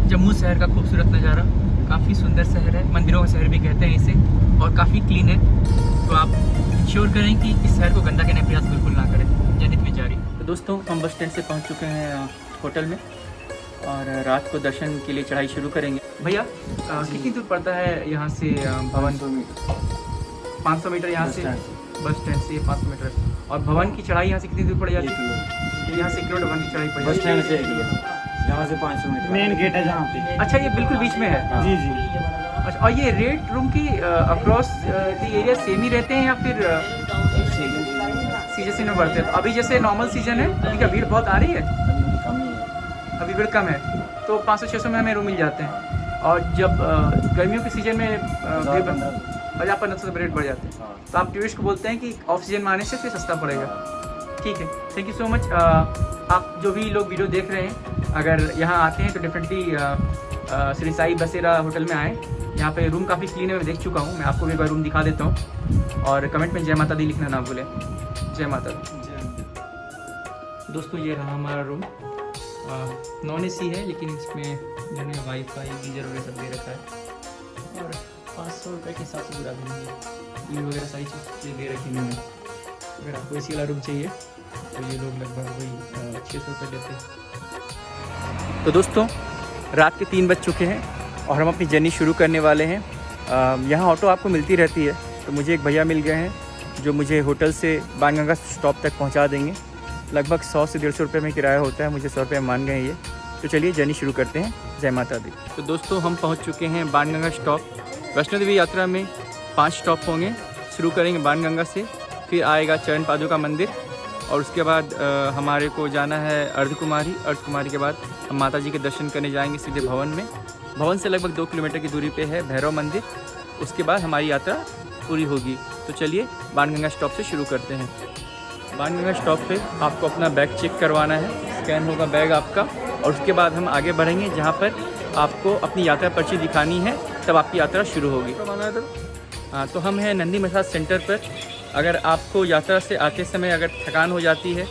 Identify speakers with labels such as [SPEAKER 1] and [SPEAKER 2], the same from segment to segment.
[SPEAKER 1] जम्मू शहर का खूबसूरत नज़ारा। काफ़ी सुंदर शहर है, मंदिरों का शहर भी कहते हैं इसे, और काफ़ी क्लीन है। तो आप इंश्योर करें कि इस शहर को गंदा करने का प्रयास बिल्कुल ना करें। जनित में जारी। तो दोस्तों, हम बस स्टैंड से पहुंच चुके हैं होटल में, और रात को दर्शन के लिए चढ़ाई शुरू करेंगे। भैया कितनी दूर पड़ता है यहाँ से भवन? 500 मीटर यहाँ से, बस स्टैंड से 500 मीटर। और भवन की चढ़ाई यहाँ से कितनी दूर पड़ जाती है? यहाँ से किलोमीटर भवन की चढ़ाई पड़ जाती है।
[SPEAKER 2] बस स्टैंड से यहाँ से 500 मीटर
[SPEAKER 3] मेन गेट है जहाँ पे।
[SPEAKER 1] अच्छा, ये बिल्कुल बीच में है।
[SPEAKER 3] जी जी।
[SPEAKER 1] अच्छा, और ये रेट रूम की अक्रॉस द एरिया सेम ही रहते हैं या फिर सीजन में बढ़ते हैं? तो अभी जैसे नॉर्मल सीजन है, अभी का भीड़ बहुत आ रही है?
[SPEAKER 2] कम ही है।
[SPEAKER 1] अभी भीड़ कम है, तो 500-600 में हमें रूम मिल जाते हैं। और जब गर्मियों के सीजन में 50-1500 रेट बढ़ जाते हैं। तो आप टूरिस्ट को बोलते हैं कि ऑफ सीजन में आने से फिर सस्ता पड़ेगा। ठीक है, थैंक यू सो मच। आप जो भी लोग वीडियो देख रहे हैं, अगर यहाँ आते हैं तो डेफिनेटली श्री साई बसेरा होटल में आएँ। यहाँ पे रूम काफ़ी क्लीन है, मैं देख चुका हूँ। मैं आपको भी एक बार रूम दिखा देता हूँ, और कमेंट में जय माता दी लिखना ना भूलें। जय माता दी। दोस्तों, ये रहा हमारा रूम। नॉन एसी है, लेकिन इसमें मैंने वाईफाई गीजर वगैरह सब दे रखा है, और 500 रुपये के हिसाब से बुरा भी नहीं है। बिल वगैरह सारी चीज़ दे रखी इन्होंने। अगर आपको एसी वाला रूम चाहिए तो ये लोग लगभग वही 600 रुपये लेते हैं। तो दोस्तों, रात के 3 बज चुके हैं और हम अपनी जर्नी शुरू करने वाले हैं। यहाँ ऑटो आपको मिलती रहती है, तो मुझे एक भैया मिल गए हैं जो मुझे होटल से बाणगंगा स्टॉप तक पहुँचा देंगे। लगभग 100 से 150 रुपये में किराया होता है, मुझे 100 रुपये मान गए हैं ये। तो चलिए जर्नी शुरू करते हैं। जय माता दी। तो दोस्तों, हम पहुँच चुके हैं बाणगंगा स्टॉप। वैष्णो देवी यात्रा में 5 स्टॉप होंगे। शुरू करेंगे बाणगंगा से, फिर आएगा चरण पादुका मंदिर, और उसके बाद हमारे को जाना है अर्धकुमारी। अर्धकुमारी के बाद हम माता जी के दर्शन करने जाएंगे सीधे भवन में। भवन से लगभग 2 किलोमीटर की दूरी पे है भैरव मंदिर। उसके बाद हमारी यात्रा पूरी होगी। तो चलिए बाणगंगा स्टॉप से शुरू करते हैं। बाणगंगा स्टॉप पे आपको अपना बैग चेक करवाना है, स्कैन होगा बैग आपका, और उसके बाद हम आगे बढ़ेंगे जहाँ पर आपको अपनी यात्रा पर्ची दिखानी है, तब आपकी यात्रा शुरू होगी। हाँ, तो हम हैं नंदी मसाज सेंटर पर। अगर आपको यात्रा से आते समय अगर थकान हो जाती है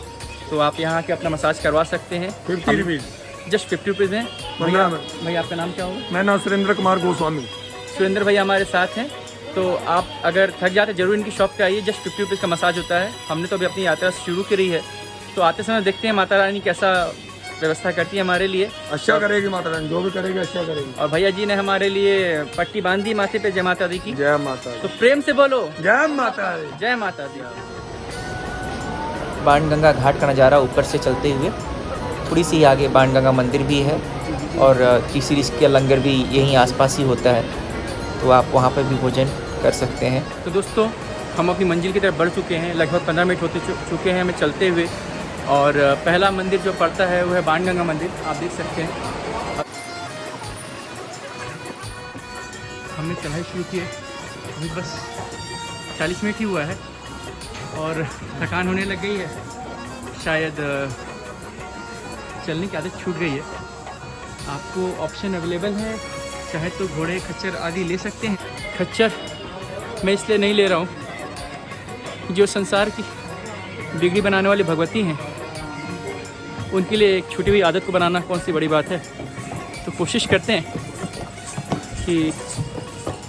[SPEAKER 1] तो आप यहाँ के अपना मसाज करवा सकते हैं।
[SPEAKER 3] 50 रुपीज़,
[SPEAKER 1] जस्ट 50 रुपीज़ हैं।
[SPEAKER 3] 15 में।
[SPEAKER 1] भैया आपका नाम क्या होगा?
[SPEAKER 3] मैं नाम सुरेंद्र कुमार गोस्वामी।
[SPEAKER 1] सुरेंद्र भैया हमारे साथ हैं। तो आप अगर थक जाते जरूर इनकी शॉप पे आइए। जस्ट 50 रुपीज़ का मसाज होता है। हमने तो अभी अपनी यात्रा शुरू करी है, तो आते समय देखते हैं माता रानी कैसा व्यवस्था करती है हमारे लिए।
[SPEAKER 3] अच्छा करेगी माता रानी, जो भी करेगी अच्छा करेगी।
[SPEAKER 1] और भैया जी ने हमारे लिए पट्टी बांधी माथे पे, जय माता दी की।
[SPEAKER 3] जय माता दी।
[SPEAKER 1] तो प्रेम से बोलो
[SPEAKER 3] जय माता दी।
[SPEAKER 1] जय माता दी।
[SPEAKER 4] बाणगंगा घाट का नज़ारा ऊपर से चलते हुए, थोड़ी सी आगे बाणगंगा मंदिर भी है, और तीसरी इसका लंगर भी यहीं आसपास ही होता है, तो आप वहाँ पर भी भोजन कर सकते हैं।
[SPEAKER 1] तो दोस्तों, हम अपनी मंजिल की तरफ बढ़ चुके हैं। लगभग 15 मिनट होते चुके हैं हमें चलते हुए, और पहला मंदिर जो पड़ता है वो है बाणगंगा मंदिर। आप देख सकते हैं हमने चढ़ाई शुरू की है, अभी बस 40 मिनट ही हुआ है और थकान होने लग गई है। शायद चलने की आदत छूट गई है। आपको ऑप्शन अवेलेबल है, चाहे तो घोड़े खच्चर आदि ले सकते हैं। खच्चर मैं इसलिए नहीं ले रहा हूँ, जो संसार की बिगड़ी बनाने वाली भगवती हैं, उनके लिए एक छूटी हुई आदत को बनाना कौन सी बड़ी बात है। तो कोशिश करते हैं कि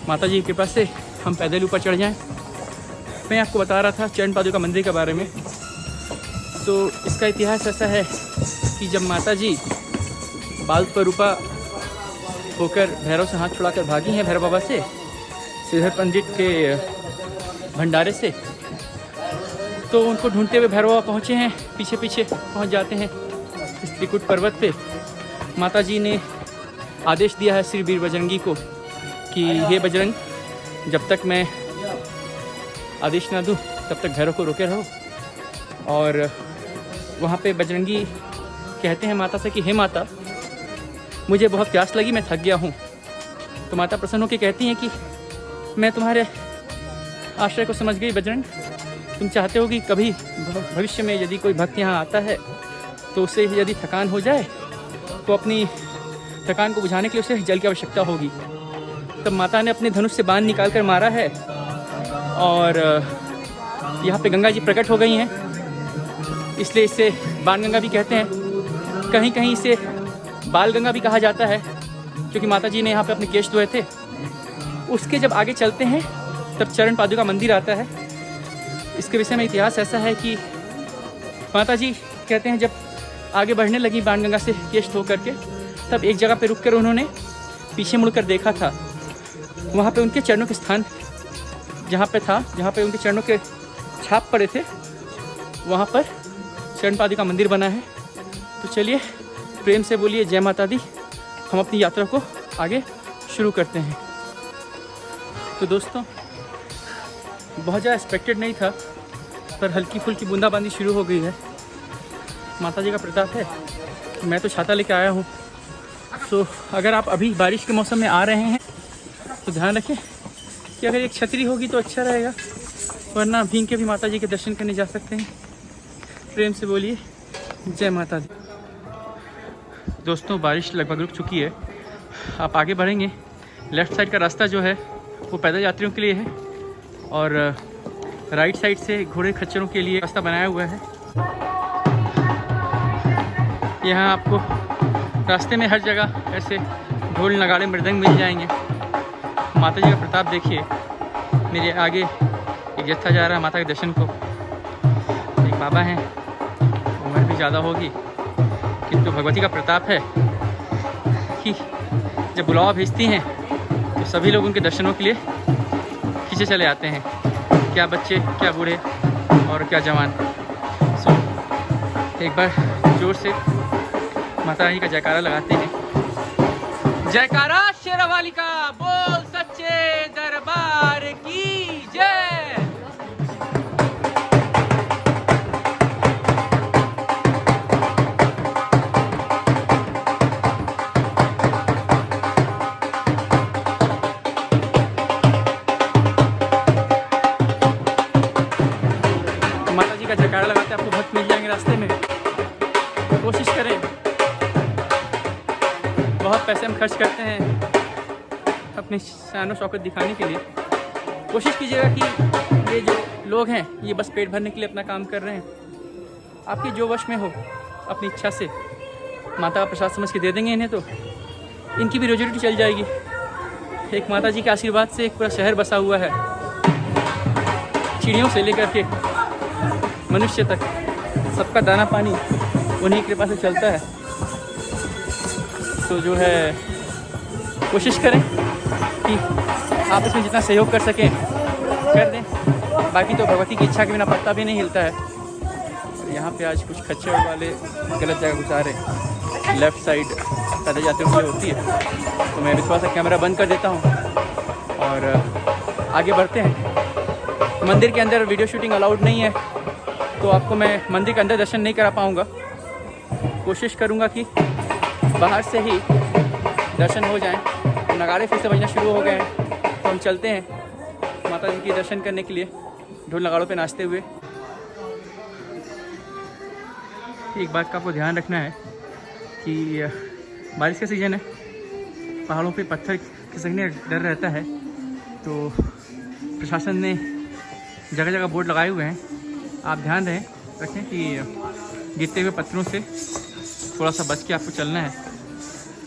[SPEAKER 1] माता जी की कृपा से हम पैदल ऊपर चढ़ जाएं। मैं आपको बता रहा था चरण पादुका मंदिर के बारे में। तो इसका इतिहास ऐसा है कि जब माता जी बाल स्वरूपा होकर भैरव से हाथ छुड़ाकर भागी हैं, भैरव बाबा से, श्रीधर पंडित के भंडारे से, तो उनको ढूंढते हुए भैरव बाबा पहुँचे हैं। पीछे पीछे पहुँच जाते हैं इस त्रिकुट पर्वत पे। माता जी ने आदेश दिया है श्री वीर बजरंगी को कि हे बजरंग, जब तक मैं आदेश ना दूँ तब तक भैरव को रोके रहो। और वहाँ पे बजरंगी कहते हैं माता से कि हे माता, मुझे बहुत प्यास लगी, मैं थक गया हूँ। तो माता प्रसन्न होकर कहती हैं कि मैं तुम्हारे आश्रय को समझ गई बजरंग। तुम चाहते हो कि कभी भविष्य में यदि कोई भक्त यहाँ आता है तो उसे यदि थकान हो जाए तो अपनी थकान को बुझाने के लिए उसे जल की आवश्यकता होगी। तब माता ने अपने धनुष से बाण निकाल कर मारा है, और यहाँ पे गंगा जी प्रकट हो गई हैं, इसलिए इसे बाण गंगा भी कहते हैं। कहीं कहीं इसे बाल गंगा भी कहा जाता है। क्योंकि माता जी ने यहाँ पे अपने केश धोए थे। उसके जब आगे चलते हैं तब चरण पादुका मंदिर आता है। इसके विषय में इतिहास ऐसा है कि माता जी कहते हैं जब आगे बढ़ने लगी बाणगंगा से केश धो करके, तब एक जगह पे रुक कर उन्होंने पीछे मुड़कर देखा था। वहाँ पे उनके चरणों के स्थान जहाँ पे उनके चरणों के छाप पड़े थे, वहाँ पर चरण पादुका मंदिर बना है। तो चलिए प्रेम से बोलिए जय माता दी। हम अपनी यात्रा को आगे शुरू करते हैं। तो दोस्तों, बहुत ज़्यादा एक्सपेक्टेड नहीं था, पर हल्की फुल्की बूंदाबांदी शुरू हो गई है। माता जी का प्रताप है कि मैं तो छाता लेके आया हूँ। सो अगर आप अभी बारिश के मौसम में आ रहे हैं तो ध्यान रखें कि अगर एक छतरी होगी तो अच्छा रहेगा, वरना भींग के भी माता जी के दर्शन करने जा सकते हैं। प्रेम से बोलिए जय माता दी। दोस्तों, बारिश लगभग रुक चुकी है। आप आगे बढ़ेंगे, लेफ़्ट साइड का रास्ता जो है वो पैदल यात्रियों के लिए है, और राइट साइड से घोड़े खच्चरों के लिए रास्ता बनाया हुआ है। यहाँ आपको रास्ते में हर जगह ऐसे ढोल नगाड़े मृदंग मिल जाएंगे। माता जी का प्रताप देखिए। मेरे आगे एक जत्था जा रहा है माता के दर्शन को। एक बाबा हैं, उम्र भी ज़्यादा होगी, किंतु भगवती का प्रताप है कि जब बुलावा भेजती हैं तो सभी लोग उनके दर्शनों के लिए खींचे चले आते हैं, क्या बच्चे, क्या बूढ़े और क्या जवान। सो एक बार जोर से माता रानी का जयकारा लगाते हैं। जयकारा शेरावाली का, बोल सच्चे दरबार की जय। माता जी का जयकारा लगाते आपको भक्त मिल जाएंगे रास्ते में। कोशिश करें, बहुत पैसे हम खर्च करते हैं अपनी शान शौकत दिखाने के लिए। कोशिश कीजिएगा कि ये जो लोग हैं ये बस पेट भरने के लिए अपना काम कर रहे हैं। आपके जो वश में हो, अपनी इच्छा से माता का प्रसाद समझ के दे देंगे इन्हें, तो इनकी भी रोजी रोटी चल जाएगी। एक माता जी के आशीर्वाद से एक पूरा शहर बसा हुआ है। चिड़ियों से लेकर के मनुष्य तक सबका दाना पानी उन्हीं कृपा से चलता है। तो जो है कोशिश करें कि आप इसमें जितना सहयोग कर सकें कर दें। बाकी तो भगवती की इच्छा के बिना पत्ता भी नहीं हिलता है। और यहाँ पे आज कुछ खच्चर वाले गलत जगह गुजारे, लेफ़्ट साइड पैदल यात्रियों के लिए होती है। तो मैं विश्वास से कैमरा बंद कर देता हूँ और आगे बढ़ते हैं। मंदिर के अंदर वीडियो शूटिंग अलाउड नहीं है, तो आपको मैं मंदिर के अंदर दर्शन नहीं करा पाऊँगा। कोशिश करूँगा कि बाहर से ही दर्शन हो जाएं। नगाड़े फिर से बजना शुरू हो गए हैं, तो हम चलते हैं माता जी के दर्शन करने के लिए ढोल नगाड़ों पे नाचते हुए। एक बात का आपको ध्यान रखना है कि बारिश का सीज़न है, पहाड़ों पे पत्थर खिसकने का डर रहता है। तो प्रशासन ने जगह जगह बोर्ड लगाए हुए हैं। आप ध्यान रखें कि गिरते हुए पत्थरों से थोड़ा सा बच के आपको चलना है।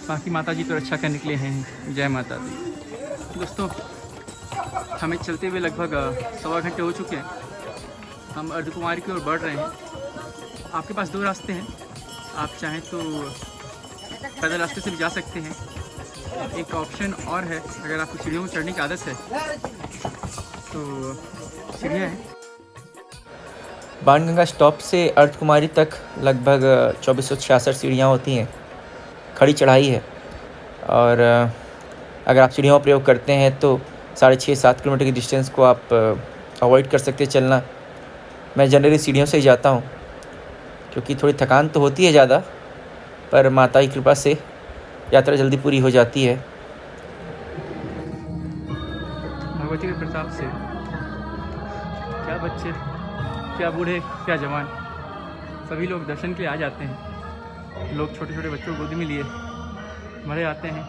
[SPEAKER 1] बाकी माता जी तो रक्षा करने के लिए हैं। जय माता दी। दोस्तों, हमें चलते हुए लगभग 1.25 घंटे हो चुके हैं। हम अर्धकुमारी की ओर बढ़ रहे हैं। आपके पास 2 रास्ते हैं। आप चाहें तो पैदल रास्ते से भी जा सकते हैं। एक ऑप्शन और है, अगर आपको सीढ़ियों में चढ़ने की आदत है तो सीढ़ियाँ हैं।
[SPEAKER 4] बाणगंगा स्टॉप से अर्धकुमारी तक लगभग 2466 सीढ़ियाँ होती हैं। खड़ी चढ़ाई है, और अगर आप सीढ़ियों का प्रयोग करते हैं तो 6.5-7 किलोमीटर की डिस्टेंस को आप अवॉइड कर सकते हैं चलना। मैं जनरली सीढ़ियों से ही जाता हूँ, क्योंकि थोड़ी थकान तो होती है ज़्यादा, पर माता की कृपा से यात्रा जल्दी पूरी हो जाती है।
[SPEAKER 1] भगवती के प्रताप से क्या बच्चे, क्या बूढ़े, क्या जवान, सभी लोग दर्शन के लिए आ जाते हैं। लोग छोटे छोटे बच्चों को गोदी में लिए बड़े आते हैं।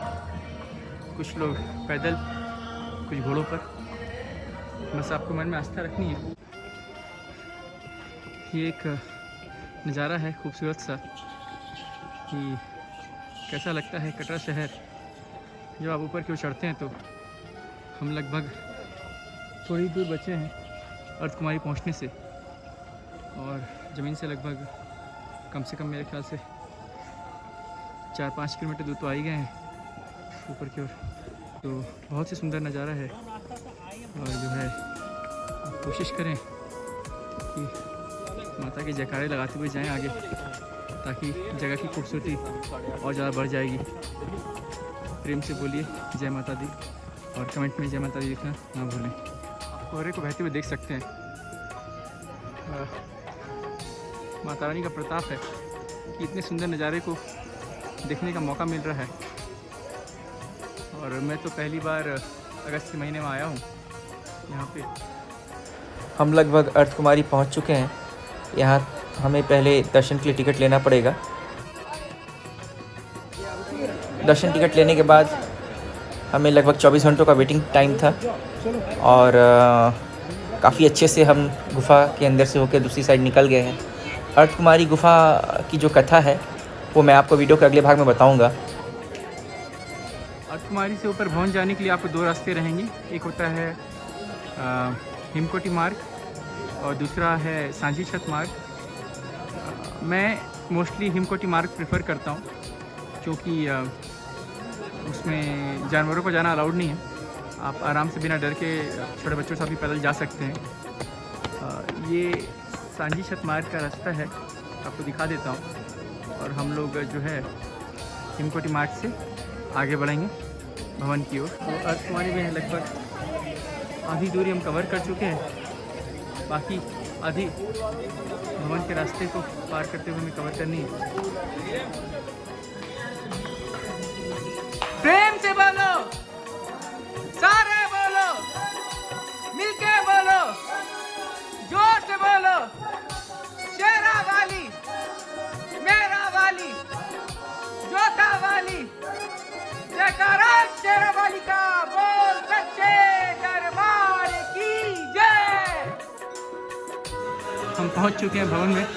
[SPEAKER 1] कुछ लोग पैदल, कुछ घोड़ों पर। बस आपको मन में आस्था रखनी है। ये एक नज़ारा है खूबसूरत सा कि कैसा लगता है कटरा शहर जब आप ऊपर की ओर चढ़ते हैं तो हम लगभग थोड़ी दूर बचे हैं अर्थ कुमारी पहुंचने से, और ज़मीन से लगभग कम से कम मेरे ख्याल से 4-5 किलोमीटर दूर तो आ ही गए हैं ऊपर की ओर। तो बहुत ही सुंदर नज़ारा है, और जो है आप कोशिश करें कि माता के जयकारे लगाते हुए जाएं आगे, ताकि जगह की खूबसूरती और ज़्यादा बढ़ जाएगी। प्रेम से बोलिए जय माता दी, और कमेंट में जय माता दी लिखना ना भूलें। कोहरे को बहते हुए देख सकते हैं। माता रानी का प्रताप है कि इतने सुंदर नज़ारे को देखने का मौका मिल रहा है। और मैं तो पहली बार अगस्त के महीने में आया हूँ यहाँ पे।
[SPEAKER 4] हम लगभग अर्थ कुमारी पहुँच चुके हैं। यहाँ हमें पहले दर्शन के लिए टिकट लेना पड़ेगा। दर्शन टिकट लेने के बाद हमें लगभग 24 घंटों का वेटिंग टाइम था, और काफ़ी अच्छे से हम गुफ़ा के अंदर से होकर दूसरी साइड निकल गए हैं। अर्थ कुमारी गुफ़ा की जो कथा है वो मैं आपको वीडियो के अगले भाग में बताऊंगा।
[SPEAKER 1] अर्थ कुमारी से ऊपर भवन जाने के लिए आपको 2 रास्ते रहेंगे। एक होता है हिमकोटी मार्ग, और दूसरा है सांझी छत मार्ग। मैं मोस्टली हिमकोटी मार्ग प्रेफर करता हूँ, क्योंकि उसमें जानवरों को जाना अलाउड नहीं है। आप आराम से बिना डर के छोटे बच्चों से भी पैदल जा सकते हैं। ये सांझी छत मार्ग का रास्ता है, आपको दिखा देता हूँ। और हम लोग जो है हिमकोटी मार्ग से आगे बढ़ेंगे भवन की ओर। तो अर्थ कुमारी में लगभग आधी दूरी हम कवर कर चुके हैं, बाकी आधी भवन के रास्ते को पार करते हुए हमें कवर करनी है। प्रेम से बोलो, सारे बोलो, मिलके बोलो, जोर से बोलो, शेरा वाली, मेरा वाली, जोता वाली, जयकारा शेरा वाली का, बोल सच्चे दरबार की जय। हम पहुंच चुके हैं भवन में।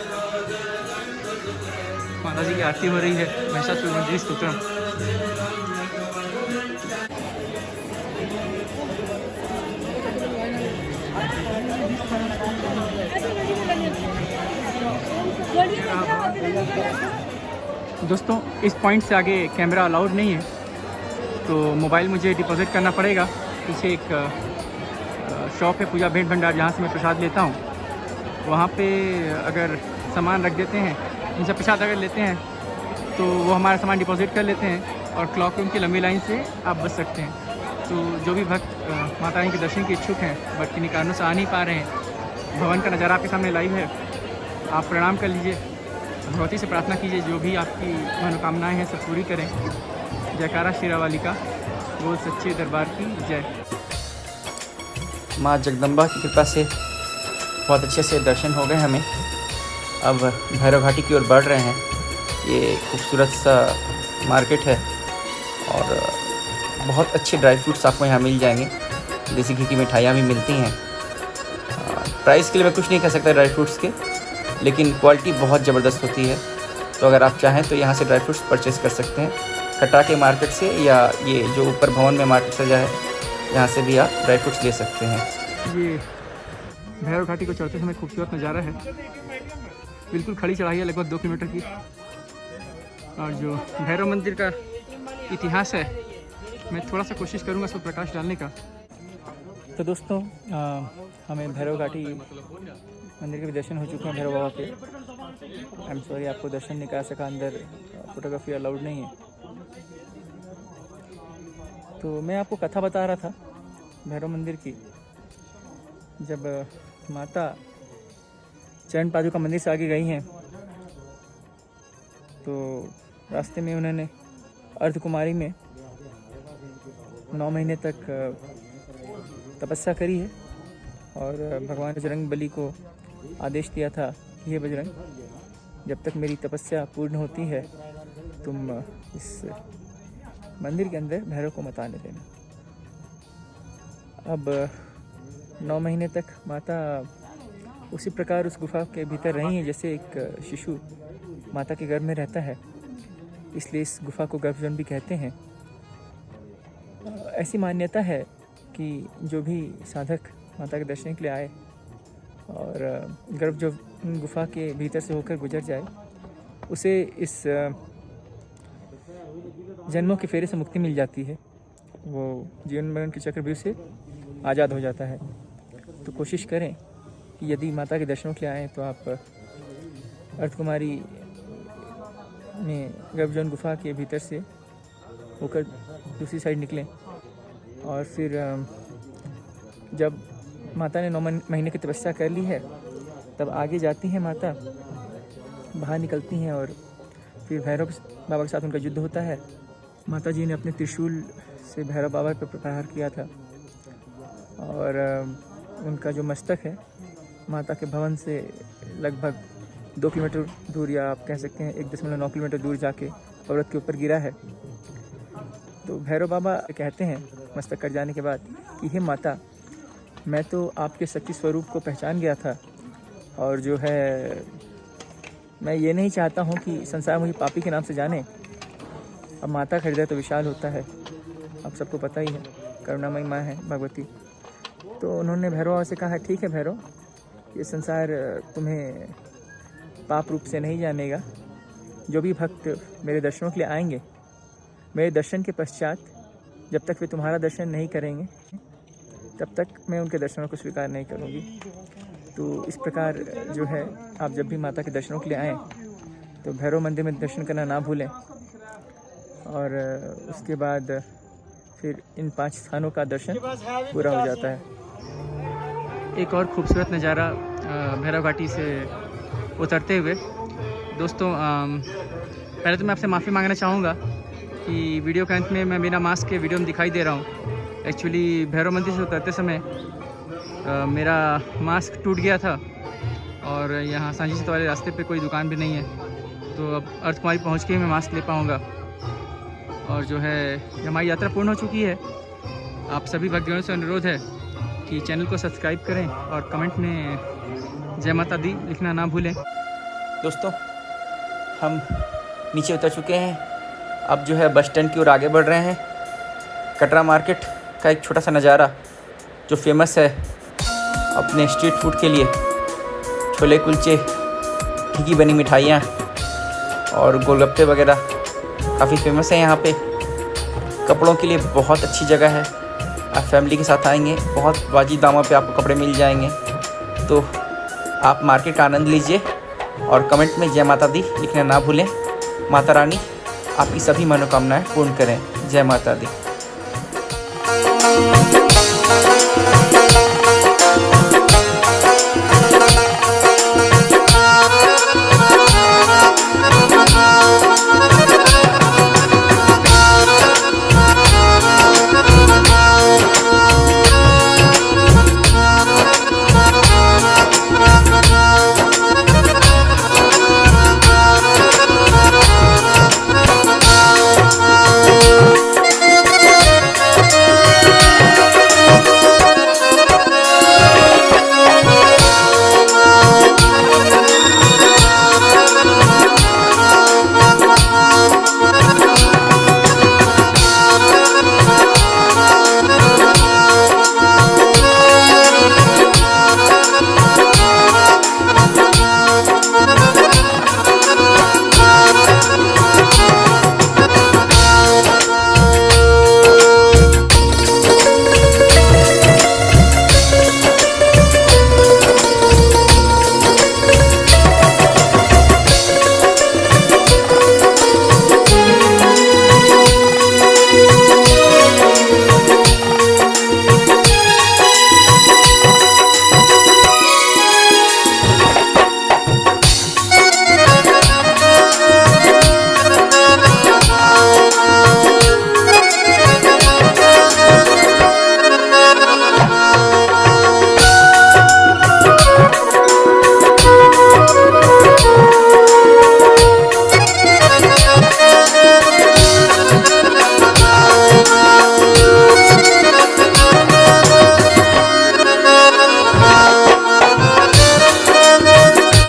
[SPEAKER 1] माता जी की आरती हो रही है महिषासुरमर्दिनी स्तोत्रम। दोस्तों, इस पॉइंट से आगे कैमरा अलाउड नहीं है, तो मोबाइल मुझे डिपॉजिट करना पड़ेगा। पीछे एक शॉप है पूजा भेंट भंडार, जहाँ से मैं प्रसाद लेता हूँ। वहाँ पे अगर सामान रख देते हैं, उनसे प्रसाद अगर लेते हैं तो वो हमारा सामान डिपॉजिट कर लेते हैं, और क्लॉक रूम की लंबी लाइन से आप बच सकते हैं। तो जो भी भक्त माता रानी के दर्शन के इच्छुक हैं बट किन्हीं कारणों से आ नहीं पा रहे हैं, भवन का नज़ारा आपके सामने लाइव है। आप प्रणाम कर लीजिए, भगवती से प्रार्थना कीजिए, जो भी आपकी मनोकामनाएं हैं सब पूरी करें। जयकारा शेरा वाली का, बोल सच्चे दरबार की जय।
[SPEAKER 4] माँ जगदम्बा की कृपा से बहुत अच्छे से दर्शन हो गए हमें। अब भैरव घाटी की ओर बढ़ रहे हैं। ये खूबसूरत सा मार्केट है, और बहुत अच्छे ड्राई फ्रूट्स आपको यहाँ मिल जाएंगे। देसी घी की मिठाइयाँ भी मिलती हैं। प्राइस के लिए मैं कुछ नहीं कह सकता ड्राई फ्रूट्स के, लेकिन क्वालिटी बहुत ज़बरदस्त होती है। तो अगर आप चाहें तो यहाँ से ड्राई फ्रूट्स परचेज़ कर सकते हैं, कटाके मार्केट से, या ये जो ऊपर भवन में मार्केट सजा है यहाँ से भी आप ड्राई फ्रूट्स ले सकते हैं।
[SPEAKER 1] ये भैरव घाटी को चढ़ते समय खूबसूरत नज़ारा है। बिल्कुल खड़ी चढ़ाई है, लगभग 2 किलोमीटर की। और जो भैरव मंदिर का इतिहास है, मैं थोड़ा सा कोशिश करूँगा उस पर प्रकाश डालने का। तो दोस्तों, हमें भैरव घाटी मंदिर के भी दर्शन हो चुके हैं भैरव बाबा के। आई एम सॉरी, आपको दर्शन नहीं करा सका, अंदर फोटोग्राफी अलाउड नहीं है। तो मैं आपको कथा बता रहा था भैरव मंदिर की। जब माता चरण पादुका मंदिर से आगे गई हैं, तो रास्ते में उन्होंने अर्थ कुमारी में 9 महीने तक तपस्या करी है, और भगवान बजरंग बली को आदेश दिया था कि हे बजरंग, जब तक मेरी तपस्या पूर्ण होती है तुम इस मंदिर के अंदर भैरव को मत आने देना। अब 9 महीने तक माता उसी प्रकार उस गुफा के भीतर रही हैं जैसे एक शिशु माता के गर्भ में रहता है, इसलिए इस गुफा को गर्भजन भी कहते हैं।
[SPEAKER 4] ऐसी मान्यता है कि जो भी साधक माता के दर्शन के लिए आए और गर्भ जो गुफा के भीतर से होकर गुजर जाए, उसे इस जन्मों के फेरे से मुक्ति मिल जाती है। वो जीवन मरण के चक्रव्यूह से आज़ाद हो जाता है। तो कोशिश करें कि यदि माता के दर्शनों के लिए आएँ तो आप अर्धकुमारी में गर्भजोन गुफा के भीतर से होकर दूसरी साइड निकलें और फिर जब माता ने 9 महीने की तपस्या कर ली है तब आगे जाती हैं माता, बाहर निकलती हैं और फिर भैरव बाबा के साथ उनका युद्ध होता है। माता जी ने अपने त्रिशूल से भैरव बाबा पर प्रहार किया था और उनका जो मस्तक है माता के भवन से लगभग 2 किलोमीटर दूर, या आप कह सकते हैं 1.9 किलोमीटर दूर जाके पर्वत के ऊपर गिरा है। तो भैरव बाबा कहते हैं मस्तक कट जाने के बाद कि हे माता, मैं तो आपके सच्चे स्वरूप को पहचान गया था और जो है मैं ये नहीं चाहता हूँ कि संसार मुझे पापी के नाम से जाने। अब माता का हृदय तो विशाल होता है, आप सबको पता ही है, करुणामयी माँ है भगवती। तो उन्होंने भैरव बाबा से कहा, ठीक है भैरव, ये संसार तुम्हें पाप रूप से नहीं जानेगा। जो भी भक्त मेरे दर्शनों के लिए आएंगे, मेरे दर्शन के पश्चात जब तक वे तुम्हारा दर्शन नहीं करेंगे तब तक मैं उनके दर्शनों को स्वीकार नहीं करूँगी। तो इस प्रकार जो है, आप जब भी माता के दर्शनों के लिए आएँ तो भैरव मंदिर में दर्शन करना ना भूलें और उसके बाद फिर इन 5 स्थानों का दर्शन पूरा हो जाता है।
[SPEAKER 1] एक और खूबसूरत नज़ारा भैरव घाटी से उतरते हुए। दोस्तों, पहले तो मैं आपसे माफ़ी मांगना चाहूँगा कि वीडियो के अंत में मैं बिना मास्क के वीडियो में दिखाई दे रहा हूँ। एक्चुअली भैरव मंदिर से उतरते समय मेरा मास्क टूट गया था और यहाँ सांझी सीता वाले रास्ते पे कोई दुकान भी नहीं है, तो अब अर्धकुमारी पहुँच के ही मैं मास्क ले पाऊँगा। और जो है, हमारी यात्रा पूर्ण हो चुकी है। आप सभी भक्तजनों से अनुरोध है कि चैनल को सब्सक्राइब करें और कमेंट में जय माता दी लिखना ना भूलें।
[SPEAKER 4] दोस्तों, हम नीचे उतर चुके हैं, अब जो है बस स्टैंड की ओर आगे बढ़ रहे हैं। कटरा मार्केट का एक छोटा सा नज़ारा जो फेमस है अपने स्ट्रीट फूड के लिए, छोले कुलचे, घी की बनी मिठाइयाँ और गोलगप्पे वगैरह काफ़ी फेमस है यहाँ पे। कपड़ों के लिए बहुत अच्छी जगह है, आप फैमिली के साथ आएंगे बहुत वाजिब दामों पे आपको कपड़े मिल जाएंगे। तो आप मार्केट का आनंद लीजिए और कमेंट में जय माता दी लिखना ना भूलें। माता रानी आपकी सभी मनोकामनाएं पूर्ण करें। जय माता दी।